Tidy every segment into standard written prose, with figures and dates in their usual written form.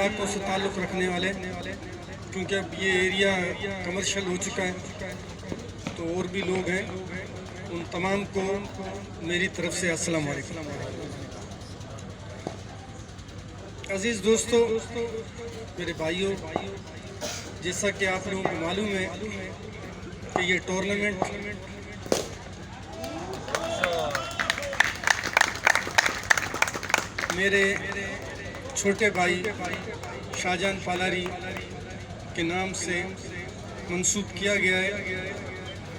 علاقوں سے تعلق رکھنے والے، کیونکہ اب یہ ایریا کمرشل ہو چکا ہے تو اور بھی لوگ ہیں، ان تمام کو میری طرف سے السلام علیکم۔ عزیز دوستو، میرے بھائیوں، جیسا کہ آپ لوگوں کو معلوم ہے کہ یہ ٹورنامنٹ میرے چھوٹے بھائی شاہجہان پالاری کے نام سے منسوب کیا گیا ہے،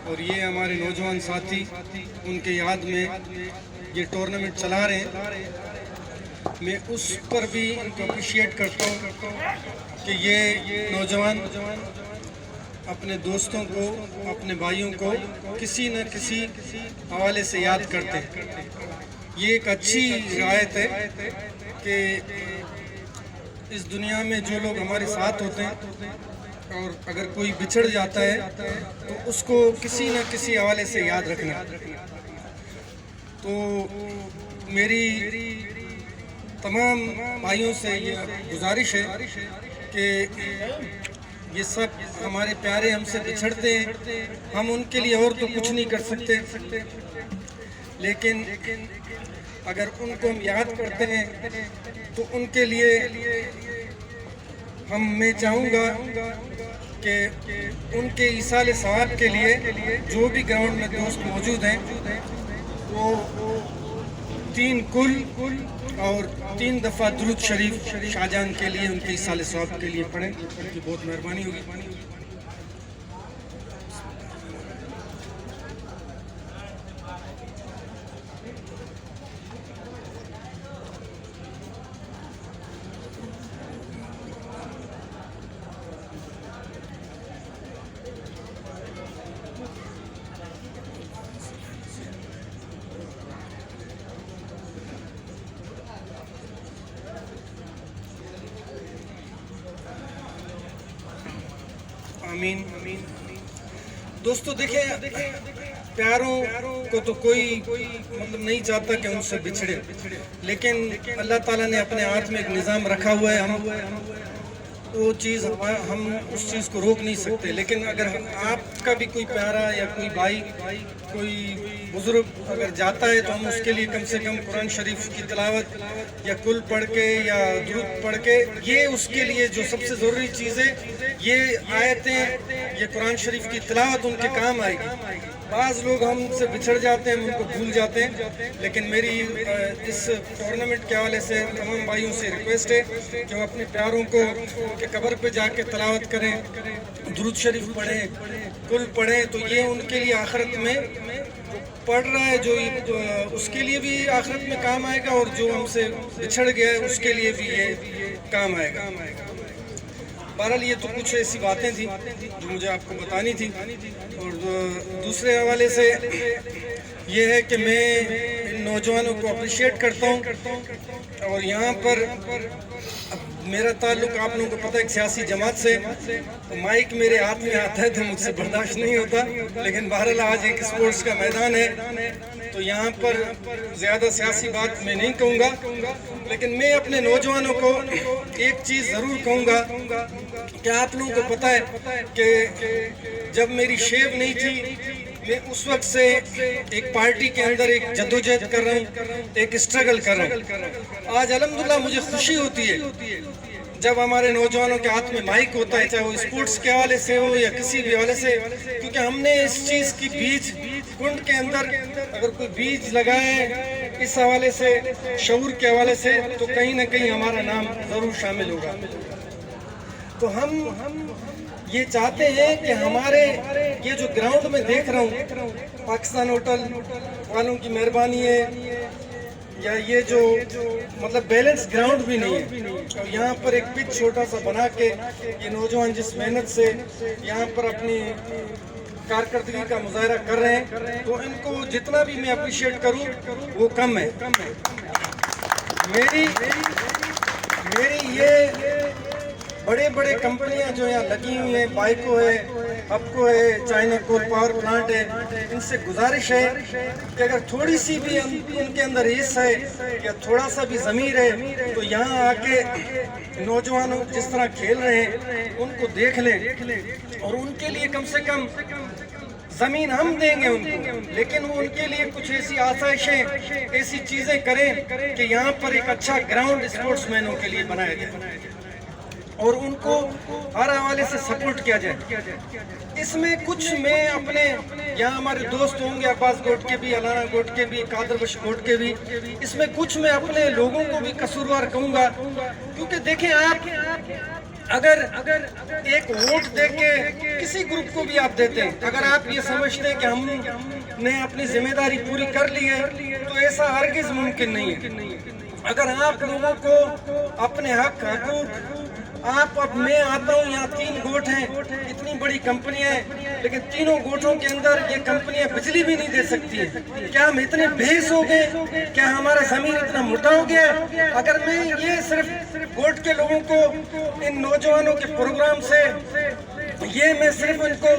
اور یہ ہمارے نوجوان ساتھی ان کے یاد میں یہ ٹورنامنٹ چلا رہے ہیں۔ میں اس پر بھی ان کو اپریشیٹ کرتا ہوں کہ یہ نوجوان اپنے دوستوں کو، اپنے بھائیوں کو کسی نہ کسی حوالے سے یاد کرتے ہیں۔ یہ ایک اچھی روایت ہے کہ اس دنیا میں جو لوگ ہمارے ساتھ ہوتے ہیں اور اگر کوئی بچھڑ جاتا ہے تو اس کو کسی نہ کسی حوالے سے یاد رکھنا۔ تو میری تمام بھائیوں سے یہ گزارش ہے کہ یہ سب ہمارے پیارے ہم سے بچھڑتے ہیں، ہم ان کے لیے اور تو کچھ نہیں کر سکتے، لیکن اگر ان کو ہم یاد کرتے ہیں تو ان کے لیے میں چاہوں گا کہ ان کے ایصال ثواب کے لیے جو بھی گراؤنڈ میں دوست موجود ہیں وہ 3 کل اور 3 دفعہ درود شریف شاہجہان کے لیے، ان کے ایصال ثواب کے لیے پڑھیں، ان کی بہت مہربانی ہوگی۔ آمین۔ دوستو دیکھیں، پیاروں کو تو کوئی مطلب نہیں چاہتا کہ ان سے بچھڑے، لیکن اللہ تعالیٰ نے اپنے ہاتھ میں ایک نظام رکھا ہوا ہے، ہم اس چیز کو روک نہیں سکتے۔ لیکن اگر آپ کا بھی کوئی پیارا یا کوئی بھائی، کوئی بزرگ اگر جاتا ہے تو ہم اس کے لیے کم سے کم قرآن شریف کی تلاوت یا کل پڑھ کے یا درود پڑھ کے، یہ اس کے لیے جو سب سے ضروری چیز ہے، یہ آیتیں، یہ قرآن شریف کی تلاوت ان کے کام آئے گی۔ بعض لوگ ہم سے بچھڑ جاتے ہیں، ہم ان کو بھول جاتے ہیں، لیکن میری اس ٹورنامنٹ کے حوالے سے تمام بھائیوں سے ریکویسٹ ہے کہ وہ اپنے پیاروں کو کہ قبر پہ جا کے تلاوت کریں، درود شریف پڑھیں، کل پڑھیں، تو یہ ان کے لیے آخرت میں پڑھ رہا ہے جو اس کے لیے بھی آخرت میں کام آئے گا، اور جو ہم سے بچھڑ گیا ہے اس کے لیے بھی یہ کام آئے گا۔ بہرحال یہ تو کچھ ایسی باتیں تھیں جو مجھے آپ کو بتانی تھی، اور دوسرے حوالے سے یہ ہے کہ میں ان نوجوانوں کو اپریشیٹ کرتا ہوں، اور یہاں پر میرا تعلق آپ لوگوں کو پتہ ہے ایک سیاسی جماعت سے، مائک میرے ہاتھ میں آتا ہے تو مجھ سے برداشت نہیں ہوتا، لیکن بہرحال آج ایک اسپورٹس کا میدان ہے تو یہاں پر زیادہ سیاسی بات میں نہیں کہوں گا، لیکن میں اپنے نوجوانوں کو ایک چیز ضرور کہوں گا کہ آپ لوگوں کو پتہ ہے کہ جب میری شیو نہیں تھی، میں اس وقت سے ایک پارٹی کے اندر ایک جدوجہد کر رہا ہوں، ایک اسٹرگل کر رہا ہوں۔ آج الحمدللہ مجھے خوشی ہوتی ہے جب ہمارے نوجوانوں کے ہاتھ میں مائک ہوتا ہے، چاہے وہ اسپورٹس کے حوالے سے ہو یا کسی بھی حوالے سے، کیونکہ ہم نے اس چیز کی بیج کنڈ کے اندر اگر کوئی بیج لگائے اس حوالے سے، شعور کے حوالے سے، تو کہیں نہ کہیں ہمارا نام ضرور شامل ہوگا۔ تو ہم یہ چاہتے ہیں کہ ہمارے یہ جو گراؤنڈ میں دیکھ رہا ہوں، پاکستان ہوٹل والوں کی مہربانی ہے، یا یہ جو مطلب بیلنس گراؤنڈ بھی نہیں ہے، یہاں پر ایک پچ چھوٹا سا بنا کے یہ نوجوان جس محنت سے یہاں پر اپنی کارکردگی کا مظاہرہ کر رہے ہیں، تو ان کو جتنا بھی میں اپریشیٹ کروں وہ کم ہے۔ میری یہ बड़े बड़े कंपनियां जो यहाँ लगी हुई हैं, बाइको है, अपको है, चाइना कोल पावर प्लांट है, इनसे गुजारिश है कि अगर थोड़ी सी भी उनके अंदर हिस्स है या थोड़ा सा भी ज़मीर है तो यहाँ आके नौजवानों जिस तरह खेल रहे हैं उनको देख लें और उनके लिए कम से कम ज़मीन हम देंगे उनको, लेकिन वो उनके लिए कुछ ऐसी आसाइशें, ऐसी चीज़ें करें कि यहाँ पर एक अच्छा ग्राउंड स्पोर्ट्समैनों के लिए बनाया जाए और उनको हर हवाले से सपोर्ट किया जाए। इसमें कुछ मैं अपने यहाँ हमारे दोस्त होंगे, अब्बास गोट के भी, अलाना गोट के भी, कादर बश गोट के भी, इसमें कुछ मैं अपने लोगों को भी कसूरवार कहूँगा, क्योंकि देखें आप अगर एक वोट देके किसी ग्रुप को भी आप देते हैं, अगर आप ये समझते हैं कि हमने अपनी जिम्मेदारी पूरी कर ली है तो ऐसा हरगिज़ मुमकिन नहीं है। अगर आप लोगों को अपने हक हकूक अब मैं आता हूँ, यहाँ 3 गोट हैं, इतनी बड़ी कंपनियां हैं, लेकिन तीनों गोटों के अंदर ये कंपनियां बिजली भी नहीं दे सकती है। क्या हम इतने बेहस हो गए? क्या हमारा ज़मीन इतना मोटा हो गया? अगर मैं ये सिर्फ गोट के लोगों को, इन नौजवानों के प्रोग्राम से ये मैं सिर्फ उनको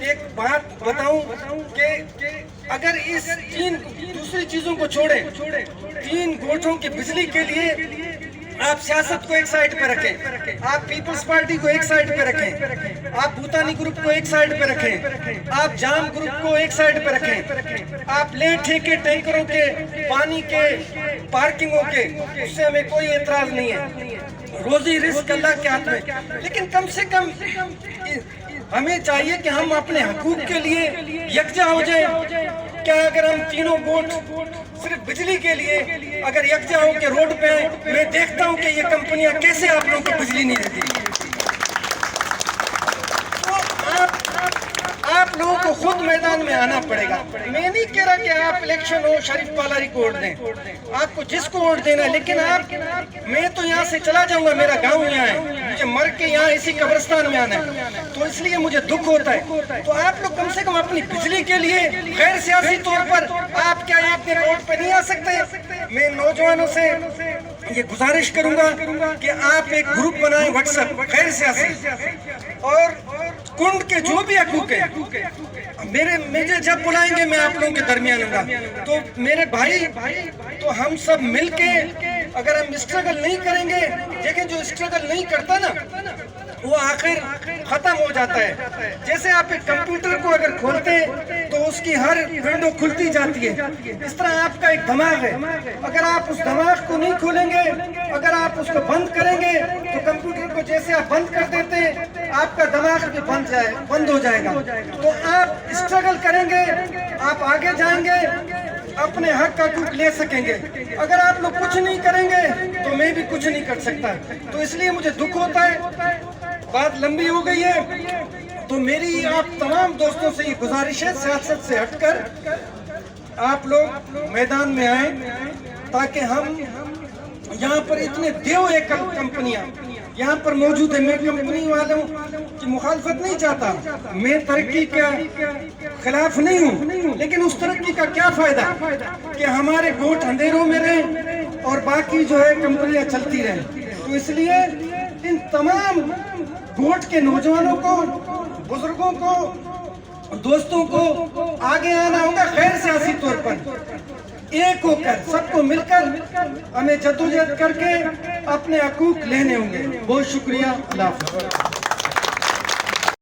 एक बात बताऊं कि अगर इस 3 दूसरी चीज़ों को छोड़ें, 3 गोटों की बिजली के लिए आप सियासत को एक साइड पे रखें, आप पीपल्स पार्टी को एक साइड पे रखें, आप भूतानी ग्रुप को एक साइड पे रखें, आप जाम ग्रुप को एक साइड पे रखें, आप ले ठेके टैंकरों के, पानी के, पार्किंगों के, उससे हमें कोई एतराज नहीं है। रोजी रिस्क अल्लाह के हाथ में, लेकिन कम से कम हमें चाहिए कि हम अपने हकूक के लिए यकजा हो जाए। क्या अगर हम तीनों वोट सिर्फ बिजली के लिए अगर यकजा हो के रोड पे आए, मैं देखता हूं कि ये कंपनियां कैसे आप लोगों को बिजली नहीं देती। तो आप लोगों को खुद मैदान में आना पड़ेगा। मैं नहीं कह रहा कि आप इलेक्शन हो शरीफ पालारी को वोट दें, आपको जिसको वोट देना है, लेकिन मैं तो यहाँ से चला जाऊंगा, मेरा गांव यहाँ है, मुझे मर के यहाँ इसी कब्रिस्तान में आना है, तो इसलिए मुझे दुख होता है। तो आप लोग कम से कम अपनी बिजली के लिए गैर सियासी तौर पर आप क्या एक दिन रोड पे नहीं आ सकते? मैं नौजवानों से ये गुजारिश करूंगा कि आप एक ग्रुप बनाएं व्हाट्सएप गैर सियासी, और कुंड के जो भी हकूक है मुझे जब बुलाएंगे मैं आप लोगों के दरमियान होगा। तो मेरे भाई, तो हम सब मिलके अगर हम स्ट्रगल नहीं करेंगे, देखें जो स्ट्रगल नहीं करता ना वो आखिर खत्म हो जाता है। जैसे आप एक कंप्यूटर को अगर खोलते हैं तो उसकी हर विंडो खुलती जाती है, इस तरह आपका एक दिमाग है, अगर आप उस दिमाग को नहीं खोलेंगे, अगर आप उसको बंद करेंगे तो कंप्यूटर को जैसे आप बंद कर देते हैं आपका दिमाग भी बंद हो जाएगा। तो आप स्ट्रगल करेंगे, आप आगे जाएंगे, अपने हक का हकूक ले सकेंगे। अगर आप लोग कुछ नहीं करेंगे तो मैं भी कुछ नहीं कर सकता। तो इसलिए मुझे दुख होता है, बात लंबी हो गई है, तो मेरी आप तमाम दोस्तों से ये गुजारिश है, सियासत से हटकर आप लोग मैदान में आए ताकि हम यहाँ पर इतने देव एक कंपनियां यहाँ पर मौजूद है। मैं कंपनी वालों की मुखालफत नहीं चाहता, मैं तरक्की के खिलाफ नहीं हूँ, लेकिन उस तरक्की का क्या फायदा कि हमारे गोट अंधेरों में रहें और बाकी जो है कंपनियां चलती रहें। तो इसलिए इन तमाम गोट के नौजवानों को, बुजुर्गों को, दोस्तों को आगे आना होगा गैर सियासी तौर पर, एक होकर सबको मिलकर हमें जद्दोजहद करके अपने हकूक लेने होंगे। बहुत शुक्रिया, अल्लाह हाफ़िज़।